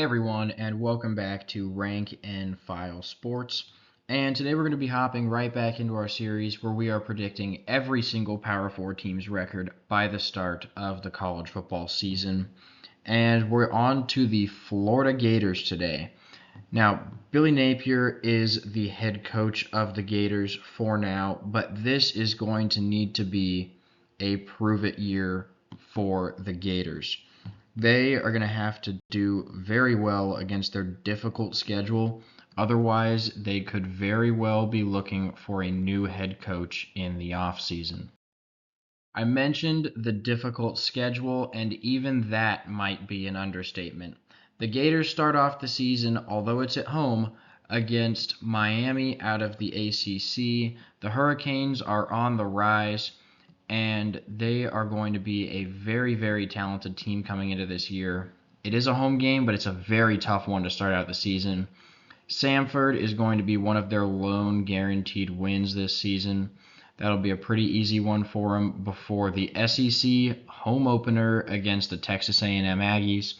Hey everyone, and welcome back to Rank and File Sports. And today we're going to be hopping right back into our series where we are predicting every single Power 4 team's record by the start of the college football season. And we're on to the Florida Gators today. Now, Billy Napier is the head coach of the Gators for now, but this is going to need to be a prove-it year for the Gators. They are going to have to do very well against their difficult schedule. Otherwise, they could very well be looking for a new head coach in the offseason. I mentioned the difficult schedule, and even that might be an understatement. The Gators start off the season, although it's at home, against Miami out of the ACC. The Hurricanes are on the rise, and they are going to be a very, very talented team coming into this year. It is a home game, but it's a very tough one to start out the season. Samford is going to be one of their lone guaranteed wins this season. That'll be a pretty easy one for them before the SEC home opener against the Texas A&M Aggies.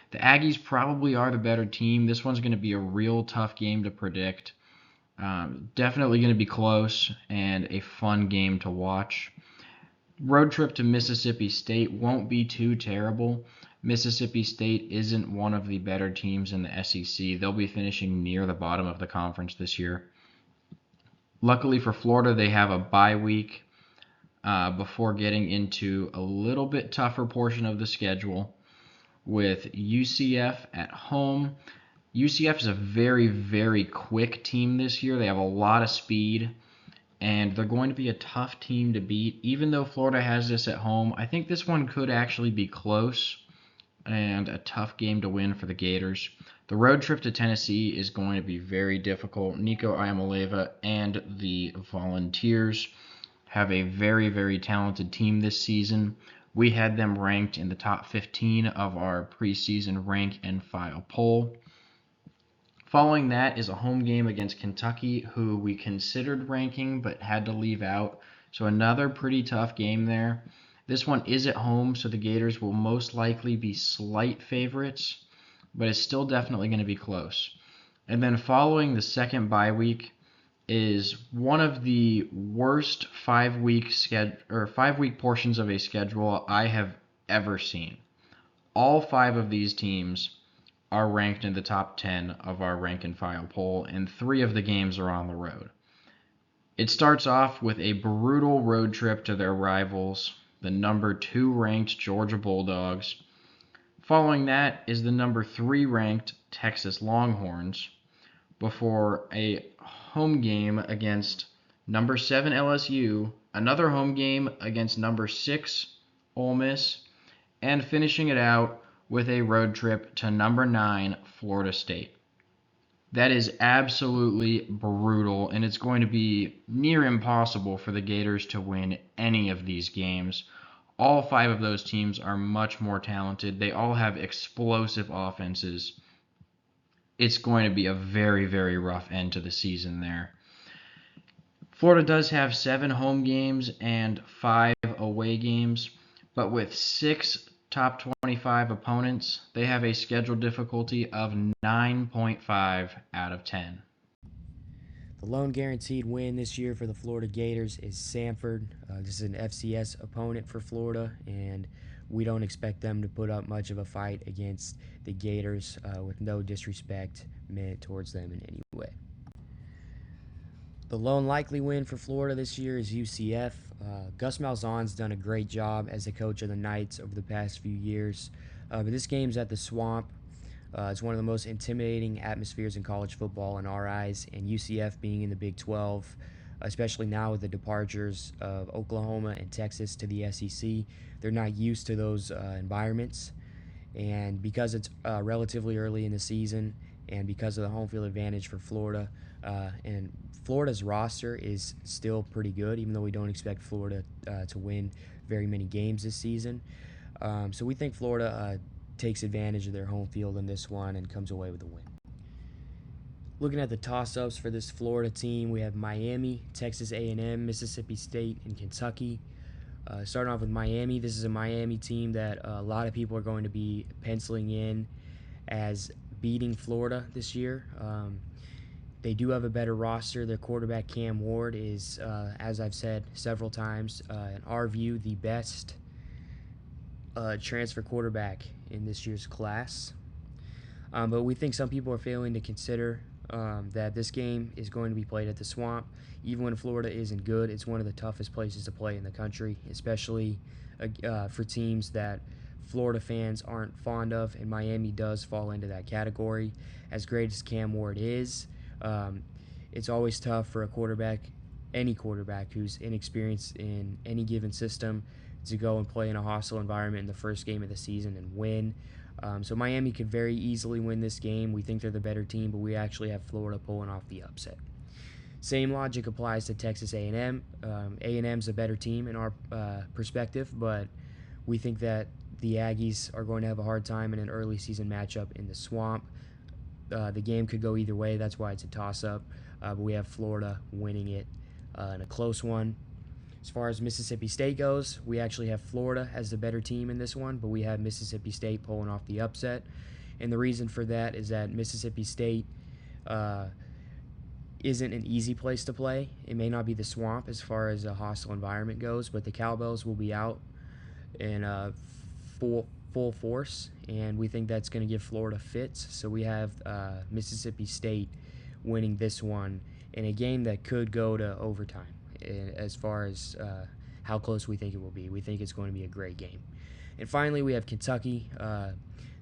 The Aggies probably are the better team. This one's going to be a real tough game to predict. Definitely going to be close and a fun game to watch. Road trip to Mississippi State won't be too terrible. Mississippi State isn't one of the better teams in the SEC. They'll be finishing near the bottom of the conference this year. Luckily for Florida, they have a bye week before getting into a little bit tougher portion of the schedule with UCF at home. UCF is a very, very quick team this year. They have a lot of speed, and they're going to be a tough team to beat. Even though Florida has this at home, I think this one could actually be close and a tough game to win for the Gators. The road trip to Tennessee is going to be very difficult. Nico Iamaleava and the Volunteers have a very, very talented team this season. We had them ranked in the top 15 of our preseason rank and file poll. Following that is a home game against Kentucky, who we considered ranking but had to leave out. So another pretty tough game there. This one is at home, so the Gators will most likely be slight favorites, but it's still definitely going to be close. And then following the second bye week is one of the worst 5-week portions of a schedule I have ever seen. All 5 of these teams are ranked in the top 10 of our rank and file poll, and 3 of the games are on the road. It starts off with a brutal road trip to their rivals, the number 2 ranked Georgia Bulldogs. Following that is the number 3 ranked Texas Longhorns, before a home game against number 7 LSU, another home game against number 6 Ole Miss, and finishing it out with a road trip to number 9 Florida State. That is absolutely brutal, and it's going to be near impossible for the Gators to win any of these games. All 5 of those teams are much more talented. They all have explosive offenses. It's going to be a very, very rough end to the season there. Florida does have 7 home games and 5 away games, but with 6 top 25 opponents, they have a schedule difficulty of 9.5 out of 10. The lone guaranteed win this year for the Florida Gators is Samford. This is an FCS opponent for Florida, and we don't expect them to put up much of a fight against the Gators with no disrespect meant towards them in any way. The lone likely win for Florida this year is UCF. Gus Malzahn's done a great job as the coach of the Knights over the past few years. But this game's at the Swamp. It's one of the most intimidating atmospheres in college football in our eyes, and UCF being in the Big 12, especially now with the departures of Oklahoma and Texas to the SEC, they're not used to those environments. And because it's relatively early in the season and because of the home field advantage for Florida, and Florida's roster is still pretty good, even though we don't expect Florida to win very many games this season. So we think Florida takes advantage of their home field in this one and comes away with a win. Looking at the toss-ups for this Florida team, we have Miami, Texas A&M, Mississippi State, and Kentucky. Starting off with Miami, this is a Miami team that a lot of people are going to be penciling in as beating Florida this year. They do have a better roster. Their quarterback Cam Ward is, as I've said several times, in our view, the best transfer quarterback in this year's class. But we think some people are failing to consider that this game is going to be played at the Swamp. Even when Florida isn't good, it's one of the toughest places to play in the country, especially for teams that Florida fans aren't fond of, and Miami does fall into that category. As great as Cam Ward is, um, it's always tough for a quarterback, any quarterback who's inexperienced in any given system, to go and play in a hostile environment in the first game of the season and win. So Miami could very easily win this game. We think they're the better team, but we actually have Florida pulling off the upset. Same logic applies to Texas A&M. A&M's a better team in our perspective, but we think that the Aggies are going to have a hard time in an early season matchup in the Swamp. The game could go either way. That's why it's a toss-up. But we have Florida winning it in a close one. As far as Mississippi State goes, we actually have Florida as the better team in this one, but we have Mississippi State pulling off the upset. And the reason for that is that Mississippi State isn't an easy place to play. It may not be the Swamp as far as a hostile environment goes, but the Cowbells will be out in full force, and we think that's going to give Florida fits. So we have Mississippi State winning this one in a game that could go to overtime. As far as how close we think it will be, we think it's going to be a great game. And finally, we have Kentucky.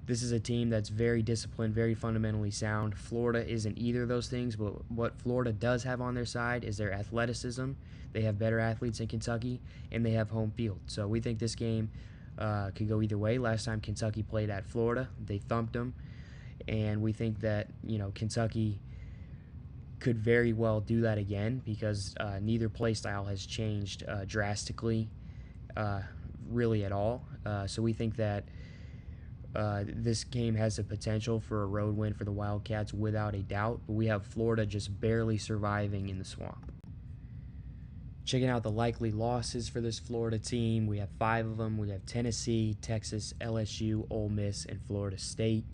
This is a team that's very disciplined, very fundamentally sound. Florida isn't either of those things, but what Florida does have on their side is their athleticism. They have better athletes in Kentucky, and they have home field. So we think this game could go either way. Last time Kentucky played at Florida, they thumped them, and we think that Kentucky could very well do that again because neither play style has changed drastically, really at all. So we think that this game has the potential for a road win for the Wildcats without a doubt, but we have Florida just barely surviving in the Swamp. Checking out the likely losses for this Florida team, we have 5 of them. We have Tennessee, Texas, LSU, Ole Miss, and Florida State.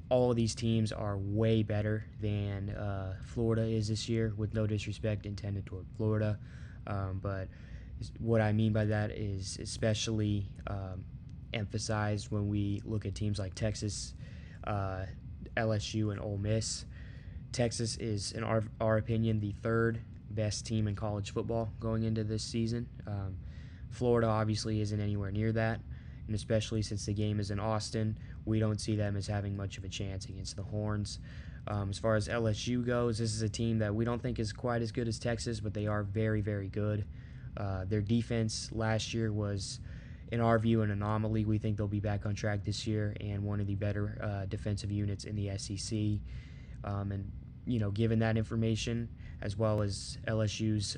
All of these teams are way better than Florida is this year, with no disrespect intended toward Florida. But what I mean by that is especially emphasized when we look at teams like Texas, LSU, and Ole Miss. Texas is, in our opinion, the third best team in college football going into this season. Florida obviously isn't anywhere near that, and especially since the game is in Austin, we don't see them as having much of a chance against the Horns. As far as LSU goes, this is a team that we don't think is quite as good as Texas, but they are very, very good. Their defense last year was, in our view, an anomaly. We think they'll be back on track this year and one of the better defensive units in the SEC. And given that information, as well as LSU's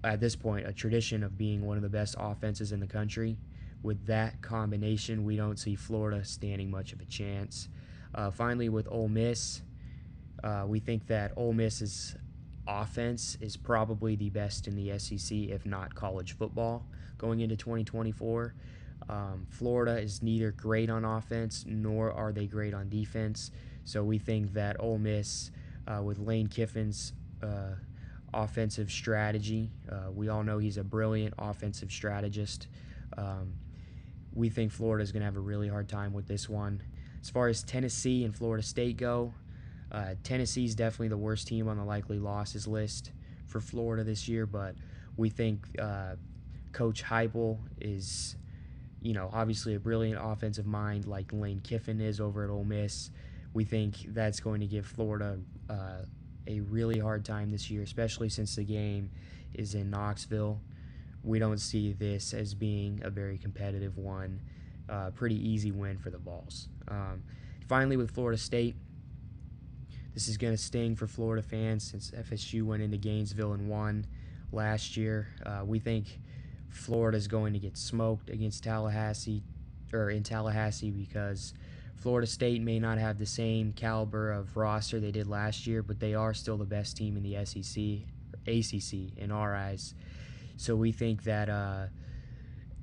at this point a tradition of being one of the best offenses in the country, with that combination, we don't see Florida standing much of a chance. Finally, with Ole Miss, we think that Ole Miss's offense is probably the best in the SEC, if not college football, going into 2024. Florida is neither great on offense nor are they great on defense. So we think that Ole Miss, with Lane Kiffin's offensive strategy, we all know he's a brilliant offensive strategist. We think Florida is going to have a really hard time with this one. As far as Tennessee and Florida State go, Tennessee is definitely the worst team on the likely losses list for Florida this year, but we think Coach Heupel is, obviously a brilliant offensive mind like Lane Kiffin is over at Ole Miss. We think that's going to give Florida a really hard time this year, especially since the game is in Knoxville. We don't see this as being a very competitive one. Pretty easy win for the Vols. Finally, with Florida State, this is going to sting for Florida fans since FSU went into Gainesville and won last year. We think Florida is going to get smoked against Tallahassee, or in Tallahassee, because Florida State may not have the same caliber of roster they did last year, but they are still the best team in the SEC, or ACC in our eyes. So we think that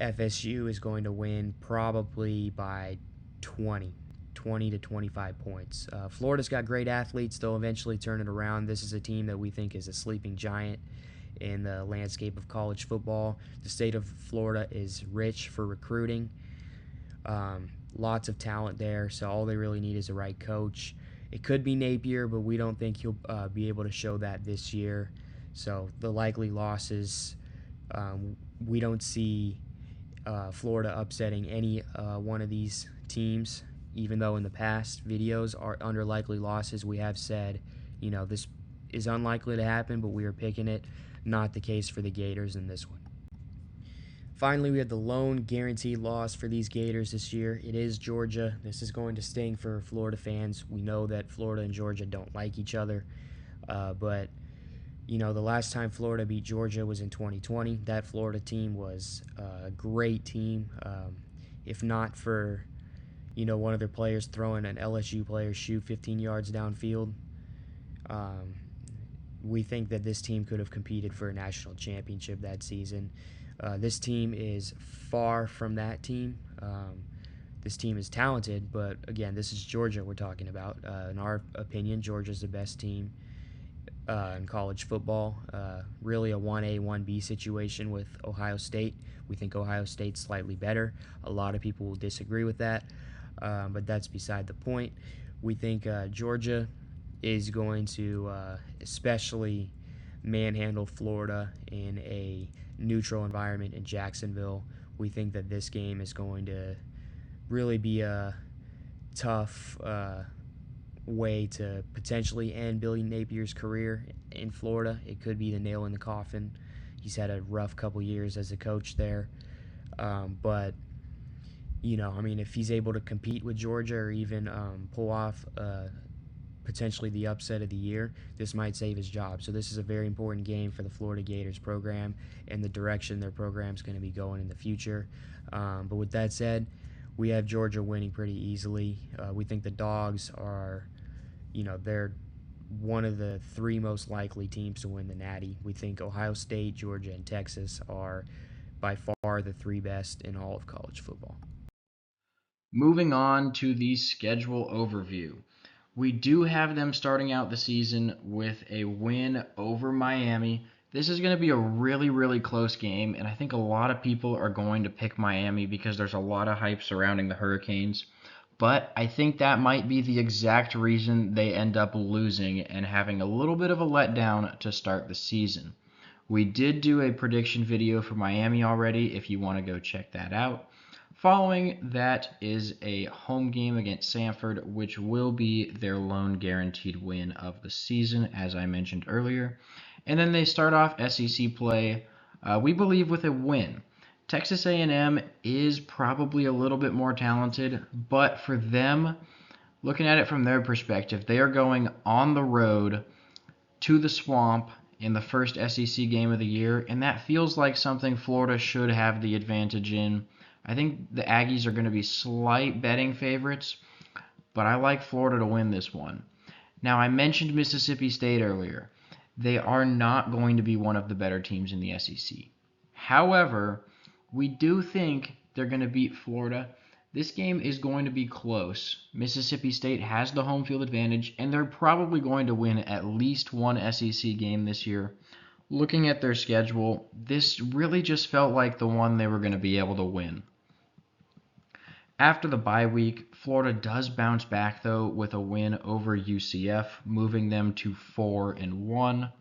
FSU is going to win probably by 20. 20 to 25 points. Florida's got great athletes. They'll eventually turn it around. This is a team that we think is a sleeping giant in the landscape of college football. The state of Florida is rich for recruiting. Lots of talent there, so all they really need is a right coach. It could be Napier, but we don't think he'll be able to show that this year. So the likely losses, we don't see Florida upsetting any one of these teams, even though in the past videos are under likely losses. We have said, this is unlikely to happen, but we are picking it. Not the case for the Gators in this one. Finally, we have the lone guaranteed loss for these Gators this year. It is Georgia. This is going to sting for Florida fans. We know that Florida and Georgia don't like each other, but the last time Florida beat Georgia was in 2020. That Florida team was a great team. If not for, one of their players throwing an LSU player's shoe 15 yards downfield, we think that this team could have competed for a national championship that season. This team is far from that team. This team is talented, but again, this is Georgia we're talking about. In our opinion, Georgia's the best team in college football. Really a 1A, 1B situation with Ohio State. We think Ohio State's slightly better. A lot of people will disagree with that, but that's beside the point. We think Georgia is going to especially manhandle Florida in a neutral environment in Jacksonville. We think that this game is going to really be a tough way to potentially end Billy Napier's career in Florida. It could be the nail in the coffin. He's had a rough couple years as a coach there. But, if he's able to compete with Georgia or even pull off potentially the upset of the year, this might save his job. So this is a very important game for the Florida Gators program and the direction their program's going to be going in the future. But with that said, we have Georgia winning pretty easily. We think the Dogs are, they're one of the three most likely teams to win the Natty. We think Ohio State, Georgia, and Texas are by far the three best in all of college football. Moving on to the schedule overview. We do have them starting out the season with a win over Miami. This is going to be a really, really close game, and I think a lot of people are going to pick Miami because there's a lot of hype surrounding the Hurricanes. But I think that might be the exact reason they end up losing and having a little bit of a letdown to start the season. We did do a prediction video for Miami already if you want to go check that out. Following that is a home game against Samford, which will be their lone guaranteed win of the season, as I mentioned earlier. And then they start off SEC play, we believe, with a win. Texas A&M is probably a little bit more talented, but for them, looking at it from their perspective, they are going on the road to the Swamp in the first SEC game of the year, and that feels like something Florida should have the advantage in. I think the Aggies are going to be slight betting favorites, but I like Florida to win this one. Now, I mentioned Mississippi State earlier. They are not going to be one of the better teams in the SEC. However, we do think they're going to beat Florida. This game is going to be close. Mississippi State has the home field advantage, and they're probably going to win at least one SEC game this year. Looking at their schedule, this really just felt like the one they were going to be able to win. After the bye week, Florida does bounce back, though, with a win over UCF, moving them to 4-1.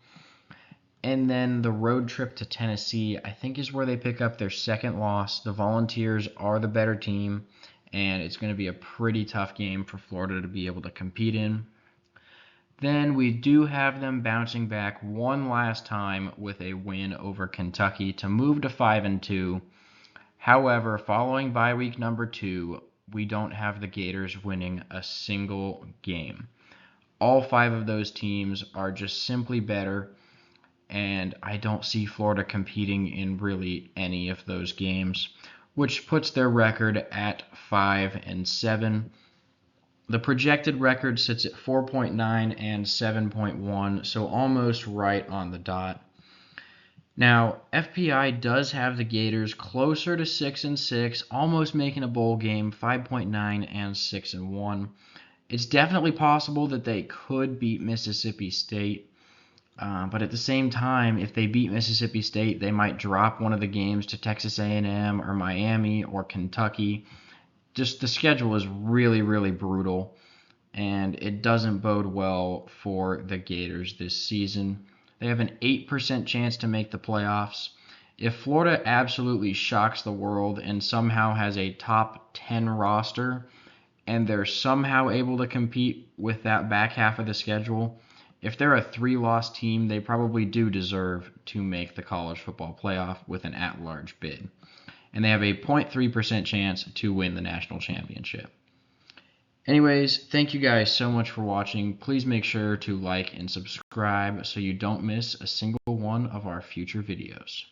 And then the road trip to Tennessee, I think, is where they pick up their second loss. The Volunteers are the better team, and it's going to be a pretty tough game for Florida to be able to compete in. Then we do have them bouncing back one last time with a win over Kentucky to move to 5-2. However, following bye week number 2, we don't have the Gators winning a single game. All 5 of those teams are just simply better, and I don't see Florida competing in really any of those games, which puts their record at 5-7. The projected record sits at 4.9 and 7.1, so almost right on the dot. Now, FPI does have the Gators closer to 6-6, almost making a bowl game, 5.9 and 6-1. It's definitely possible that they could beat Mississippi State, but at the same time, if they beat Mississippi State, they might drop one of the games to Texas A&M or Miami or Kentucky. Just the schedule is really, really brutal, and it doesn't bode well for the Gators this season. They have an 8% chance to make the playoffs. If Florida absolutely shocks the world and somehow has a top 10 roster, and they're somehow able to compete with that back half of the schedule, if they're a 3-loss team, they probably do deserve to make the college football playoff with an at-large bid. And they have a 0.3% chance to win the national championship. Anyways, thank you guys so much for watching. Please make sure to like and subscribe so you don't miss a single one of our future videos.